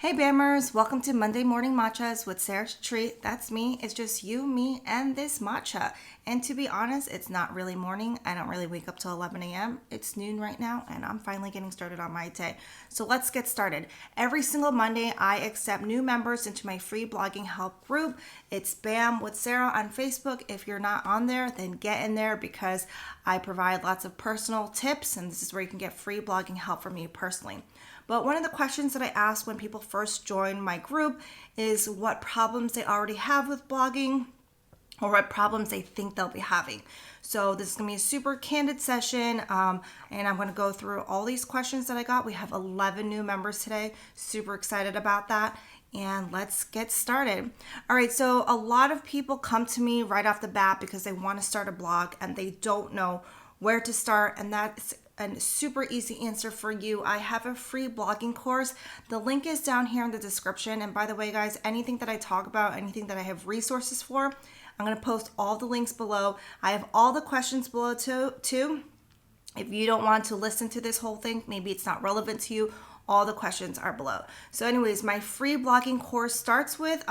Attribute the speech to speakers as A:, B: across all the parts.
A: Hey Bammers, welcome to Monday Morning Matchas with Sarah Treat. That's me. It's just you, me, and this matcha. And to be honest, it's not really morning. I don't really wake up till 11 a.m. It's noon right now, and I'm finally getting started on my day. So let's get started. Every single Monday, I accept new members into my free blogging help group. It's BAM with Sarah on Facebook. If you're not on there, then get in there because I provide lots of personal tips, and this is where you can get free blogging help from me personally. But one of the questions that I ask when people first join my group is what problems they already have with blogging or what problems they think they'll be having. So this is going to be a super candid session, and I'm going to go through all these questions that I got. We have 11 new members today. Super excited about that. And let's get started. All right, so a lot of people come to me right off the bat because they want to start a blog and they don't know where to start, and that's a super easy answer for you. I have a free blogging course. The link is down here in the description. And by the way, guys, anything that I talk about, anything that I have resources for, I'm going to post all the links below. I have all the questions below too. If you don't want to listen to this whole thing, maybe it's not relevant to you, all the questions are below. So anyways, my free blogging course starts with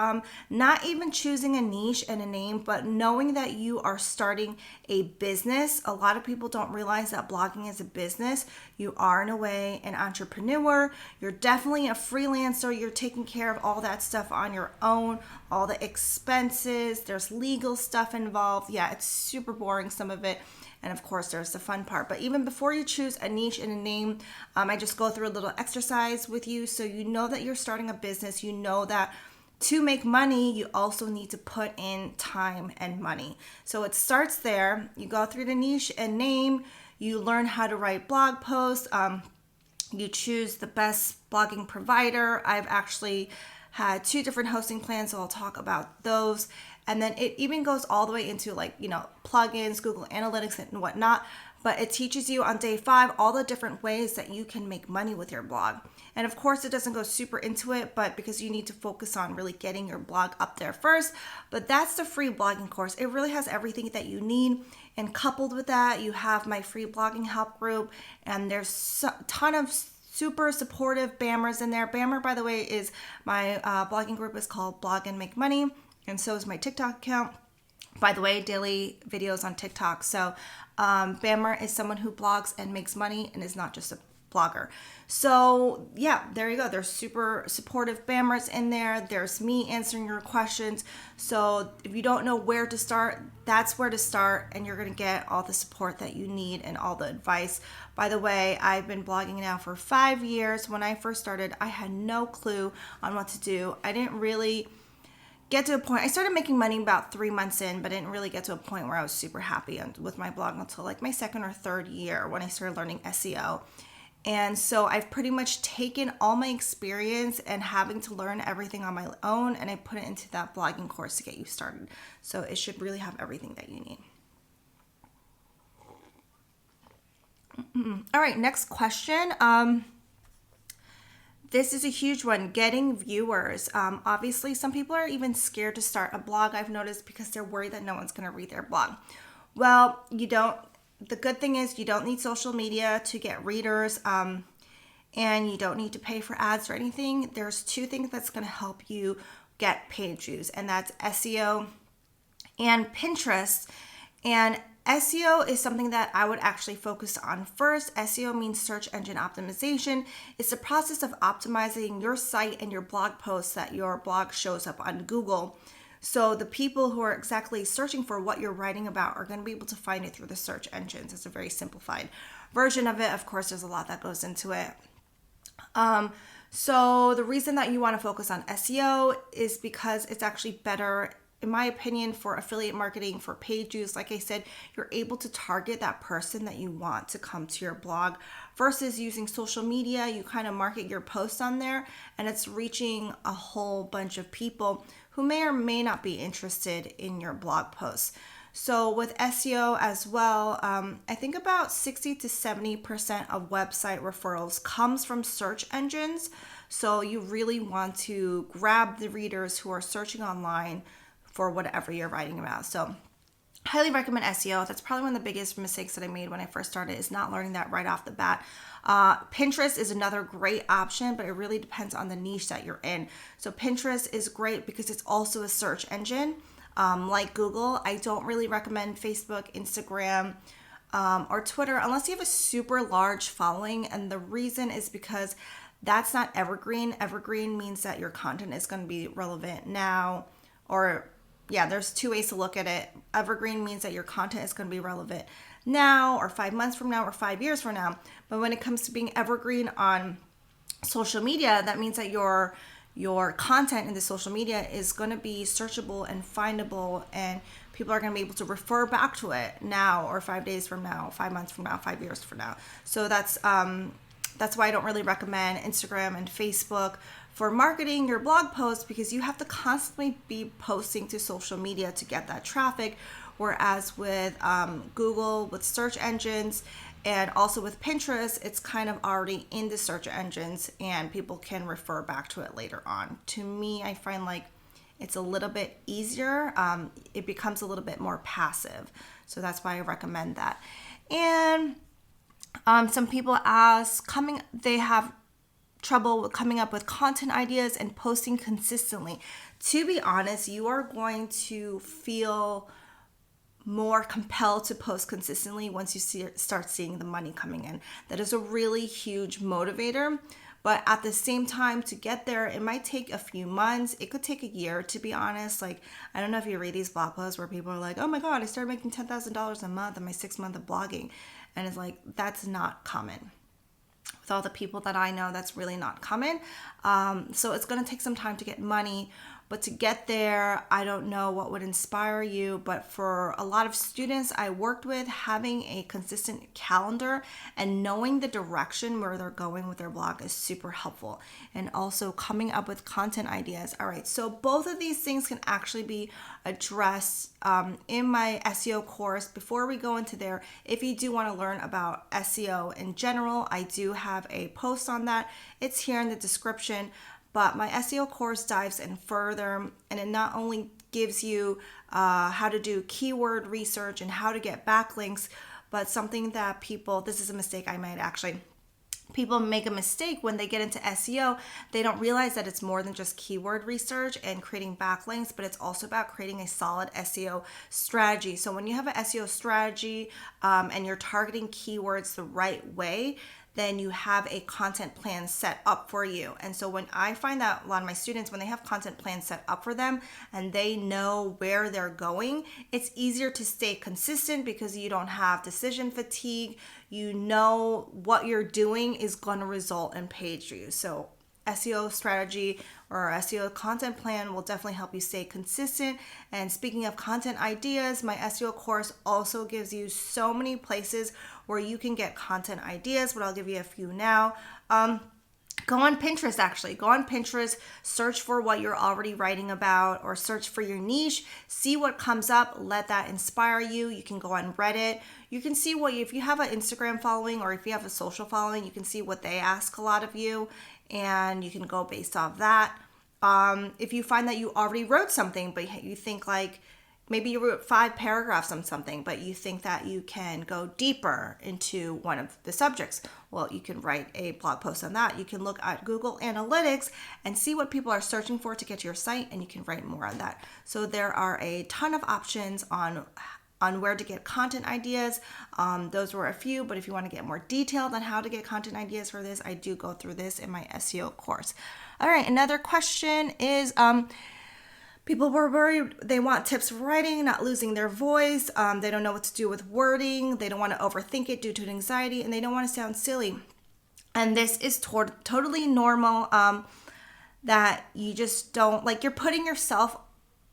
A: not even choosing a niche and a name, but knowing that you are starting a business. A lot of people don't realize that blogging is a business. You are in a way an entrepreneur. You're definitely a freelancer. You're taking care of all that stuff on your own, all the expenses. There's legal stuff involved. Yeah, it's super boring, some of it. And of course, there's the fun part. But even before you choose a niche and a name, I just go through a little exercise with you so you know that you're starting a business. You know that to make money, you also need to put in time and money. So it starts there. You go through the niche and name. You learn how to write blog posts. You choose the best blogging provider. I've actually had 2 different hosting plans, so I'll talk about those. And then it even goes all the way into plugins, Google Analytics and whatnot. But it teaches you on day 5 all the different ways that you can make money with your blog. And of course, it doesn't go super into it, but because you need to focus on really getting your blog up there first. But that's the free blogging course. It really has everything that you need. And coupled with that, you have my free blogging help group. And there's a ton of super supportive Bammers in there. Bammer, by the way, is my blogging group is called Blog and Make Money. And so is my TikTok account. By the way, daily videos on TikTok. So Bammer is someone who blogs and makes money and is not just a blogger. So yeah, there you go. There's super supportive Bammers in there. There's me answering your questions. So if you don't know where to start, that's where to start. And you're going to get all the support that you need and all the advice. By the way, I've been blogging now for 5 years. When I first started, I had no clue on what to do. I didn't really get to a point. I started making money about 3 months in, but didn't really get to a point where I was super happy with my blog until like my 2nd or 3rd year when I started learning SEO. And so I've pretty much taken all my experience and having to learn everything on my own, and I put it into that blogging course to get you started. So it should really have everything that you need. All right, next question. This is a huge one, getting viewers. Obviously, some people are even scared to start a blog, I've noticed, because they're worried that no one's going to read their blog. Well, you don't. The good thing is you don't need social media to get readers, and you don't need to pay for ads or anything. There's 2 things that's going to help you get page views, and that's SEO and Pinterest. And SEO is something that I would actually focus on first. SEO means search engine optimization. It's the process of optimizing your site and your blog posts that your blog shows up on Google. So the people who are exactly searching for what you're writing about are going to be able to find it through the search engines. It's a very simplified version of it. Of course, there's a lot that goes into it. So the reason that you want to focus on SEO is because it's actually better, in my opinion, for affiliate marketing, for page views. Like I said, you're able to target that person that you want to come to your blog versus using social media. You kind of market your posts on there and it's reaching a whole bunch of people who may or may not be interested in your blog posts. So with SEO as well, I think about 60 to 70% of website referrals comes from search engines. So you really want to grab the readers who are searching online for whatever you're writing about. So highly recommend SEO. That's probably one of the biggest mistakes that I made when I first started, is not learning that right off the bat. Pinterest is another great option, but it really depends on the niche that you're in. So Pinterest is great because it's also a search engine, like Google. I don't really recommend Facebook, Instagram, or Twitter unless you have a super large following. And the reason is because that's not evergreen. Evergreen means that your content is going to be relevant now, or yeah, there's two ways to look at it. Evergreen means that your content is going to be relevant now, or 5 months from now, or 5 years from now. But when it comes to being evergreen on social media, that means that your content in the social media is going to be searchable and findable, and people are going to be able to refer back to it now, or 5 days from now, 5 months from now, 5 years from now. So that's why I don't really recommend Instagram and Facebook for marketing your blog posts, because you have to constantly be posting to social media to get that traffic. Whereas with Google, with search engines, and also with Pinterest, it's kind of already in the search engines and people can refer back to it later on. To me, I find like it's a little bit easier. It becomes a little bit more passive. So that's why I recommend that. And some people they have trouble with coming up with content ideas and posting consistently. To be honest, you are going to feel more compelled to post consistently once you start seeing the money coming in. That is a really huge motivator. But at the same time, to get there, it might take a few months. It could take a year, to be honest. Like, I don't know if you read these blog posts where people are like, oh my God, I started making $10,000 a month in my 6 month of blogging. And it's like, that's not common. With all the people that I know, that's really not common. So it's going to take some time to get money. But to get there, I don't know what would inspire you. But for a lot of students I worked with, having a consistent calendar and knowing the direction where they're going with their blog is super helpful. And also coming up with content ideas. All right, so both of these things can actually be addressed in my SEO course. Before we go into there, if you do want to learn about SEO in general, I do have a post on that. It's here in the description. But my SEO course dives in further, and it not only gives you how to do keyword research and how to get backlinks, but something that this is a mistake I made actually. People make a mistake when they get into SEO. They don't realize that it's more than just keyword research and creating backlinks, but it's also about creating a solid SEO strategy. So when you have an SEO strategy and you're targeting keywords the right way, then you have a content plan set up for you. And so when I find that a lot of my students, when they have content plans set up for them and they know where they're going, it's easier to stay consistent because you don't have decision fatigue. You know what you're doing is going to result in page views. So SEO strategy or SEO content plan will definitely help you stay consistent. And speaking of content ideas, my SEO course also gives you so many places where you can get content ideas, but I'll give you a few now. Go on Pinterest, actually. Go on Pinterest, search for what you're already writing about, or search for your niche, see what comes up, let that inspire you. You can go on Reddit. You can see if you have an Instagram following or if you have a social following, you can see what they ask a lot of you, and you can go based off that. If you find that you already wrote something, but you think like, maybe you wrote 5 paragraphs on something, but you think that you can go deeper into one of the subjects. Well, you can write a blog post on that. You can look at Google Analytics and see what people are searching for to get to your site, and you can write more on that. So there are a ton of options on where to get content ideas. Those were a few, but if you want to get more detailed on how to get content ideas for this, I do go through this in my SEO course. All right, another question is, people were worried, they want tips for writing, not losing their voice. They don't know what to do with wording. They don't want to overthink it due to anxiety, and they don't want to sound silly. And this is totally normal, that you just don't, like, you're putting yourself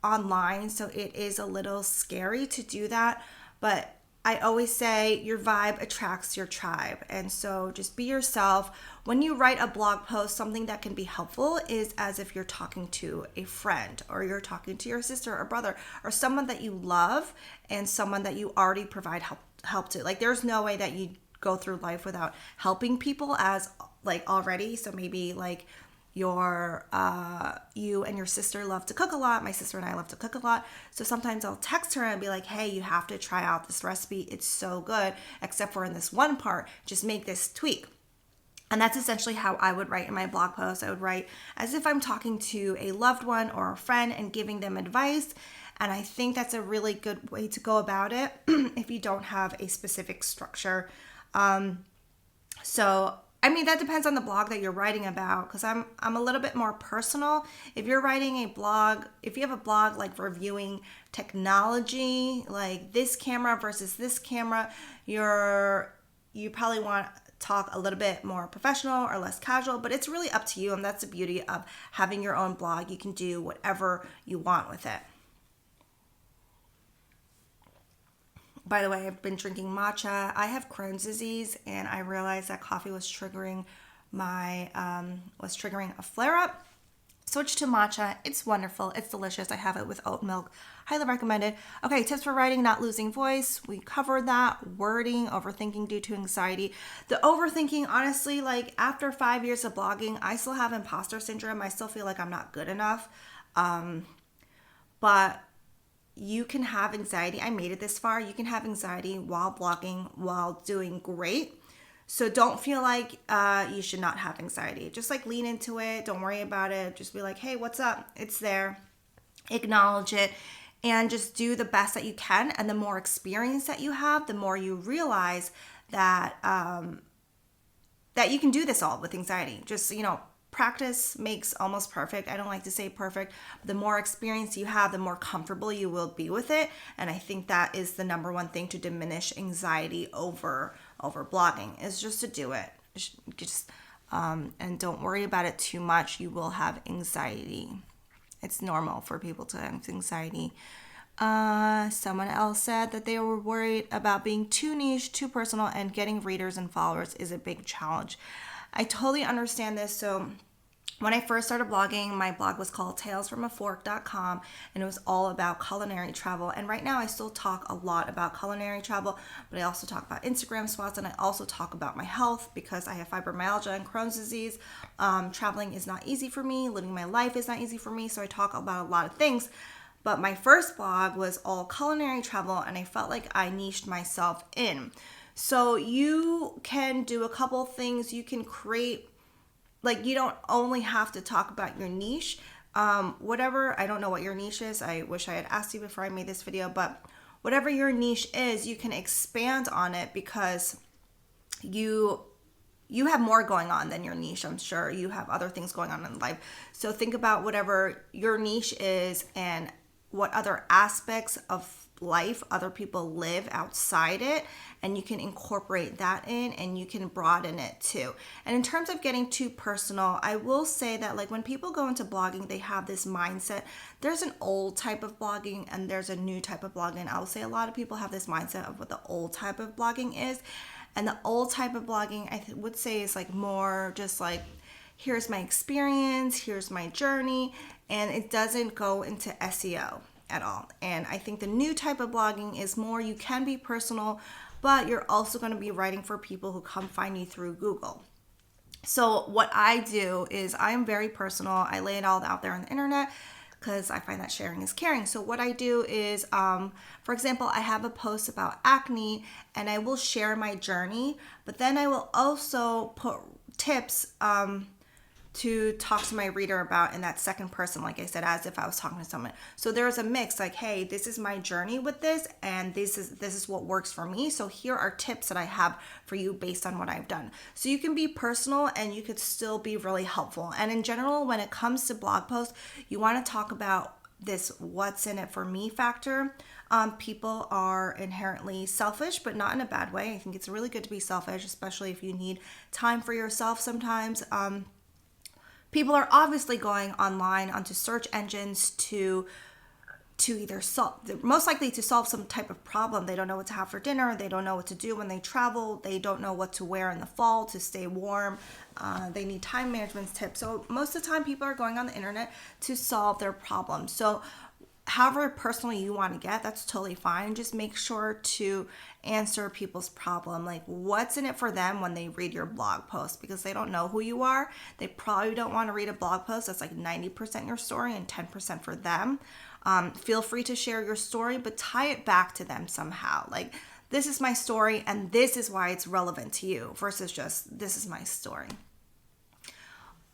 A: online, so it is a little scary to do that. But I always say your vibe attracts your tribe. And so just be yourself. When you write a blog post, something that can be helpful is as if you're talking to a friend, or you're talking to your sister or brother, or someone that you love and someone that you already provide help to. Like, there's no way that you go through life without helping people as like already. So maybe like you and your sister love to cook a lot. My sister and I love to cook a lot. So sometimes I'll text her and be like, hey, you have to try out this recipe. It's so good, except for in this one part, just make this tweak. And that's essentially how I would write in my blog post. I would write as if I'm talking to a loved one or a friend and giving them advice. And I think that's a really good way to go about it if you don't have a specific structure. That depends on the blog that you're writing about, because I'm a little bit more personal. If you're writing a blog, if you have a blog like reviewing technology, like this camera versus this camera, you probably want to talk a little bit more professional or less casual, but it's really up to you, and that's the beauty of having your own blog. You can do whatever you want with it. By the way, I've been drinking matcha. I have Crohn's disease, and I realized that coffee was triggering a flare-up. Switch to matcha. It's wonderful. It's delicious. I have it with oat milk. Highly recommended. Okay, tips for writing, not losing voice. We covered that. Wording, overthinking due to anxiety. The overthinking, honestly, like after 5 years of blogging, I still have imposter syndrome. I still feel like I'm not good enough. But you can have anxiety. I made it this far. You can have anxiety while blogging, while doing great. So don't feel like you should not have anxiety. Just like lean into it. Don't worry about it. Just be like, hey, what's up? It's there. Acknowledge it and just do the best that you can. And the more experience that you have, the more you realize that that you can do this all with anxiety. Just, practice makes almost perfect. I don't like to say perfect. The more experience you have, the more comfortable you will be with it. And I think that is the number one thing to diminish anxiety over blogging, is just to do it. And don't worry about it too much. You will have anxiety. It's normal for people to have anxiety. Someone else said that they were worried about being too niche, too personal, and getting readers and followers is a big challenge. I totally understand this. So when I first started blogging, my blog was called talesfromafork.com, and it was all about culinary travel. And right now I still talk a lot about culinary travel, but I also talk about Instagram spots, and I also talk about my health because I have fibromyalgia and Crohn's disease. Traveling is not easy for me. Living my life is not easy for me. So I talk about a lot of things. But my first blog was all culinary travel, and I felt like I niched myself in. So you can do a couple things. You can create, like, you don't only have to talk about your niche. Whatever, I don't know what your niche is. I wish I had asked you before I made this video, but whatever your niche is, you can expand on it because you have more going on than your niche. I'm sure you have other things going on in life. So think about whatever your niche is and what other aspects of life other people live outside it, and you can incorporate that in, and you can broaden it too. And in terms of getting too personal, I will say that, like, when people go into blogging, they have this mindset. There's an old type of blogging and there's a new type of blogging. I will say a lot of people have this mindset of what the old type of blogging is, and the old type of blogging I would say is like more just like, here's my experience, here's my journey, and it doesn't go into SEO at all. And I think the new type of blogging is more, you can be personal, but you're also going to be writing for people who come find you through Google. So what I do is I'm very personal. I lay it all out there on the internet because I find that sharing is caring. So what I do is, for example, I have a post about acne and I will share my journey, but then I will also put tips to talk to my reader about in that second person, like I said, as if I was talking to someone. So there's a mix, like, hey, this is my journey with this, and this is what works for me. So here are tips that I have for you based on what I've done. So you can be personal and you could still be really helpful. And in general, when it comes to blog posts, you want to talk about this what's in it for me factor. People are inherently selfish, but not in a bad way. I think it's really good to be selfish, especially if you need time for yourself sometimes. People are obviously going online onto search engines to either most likely to solve some type of problem. They don't know what to have for dinner. They don't know what to do when they travel. They don't know what to wear in the fall to stay warm. They need time management tips. So most of the time people are going on the internet to solve their problems. So however personal you want to get, that's totally fine. Just make sure to answer people's problem. Like, what's in it for them when they read your blog post? Because they don't know who you are. They probably don't want to read a blog post that's like 90% your story and 10% for them. Feel free to share your story, but tie it back to them somehow. Like, this is my story and this is why it's relevant to you versus just this is my story.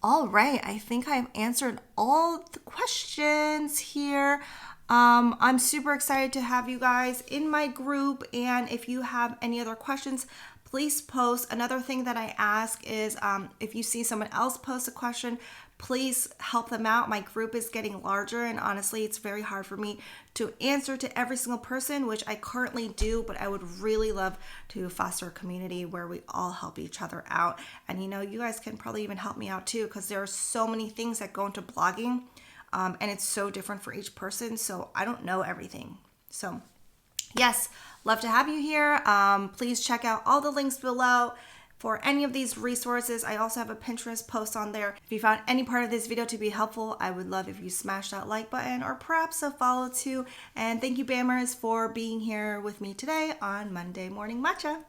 A: All right, I think I've answered all the questions here. I'm super excited to have you guys in my group, and if you have any other questions, please post. Another thing that I ask is if you see someone else post a question, please help them out. My group is getting larger, and honestly, it's very hard for me to answer to every single person, which I currently do, but I would really love to foster a community where we all help each other out. And you guys can probably even help me out too, because there are so many things that go into blogging, and it's so different for each person, so I don't know everything. So yes, love to have you here. Please check out all the links below for any of these resources. I also have a Pinterest post on there. If you found any part of this video to be helpful, I would love if you smash that like button or perhaps a follow too. And thank you, Bammers, for being here with me today on Monday Morning Matcha.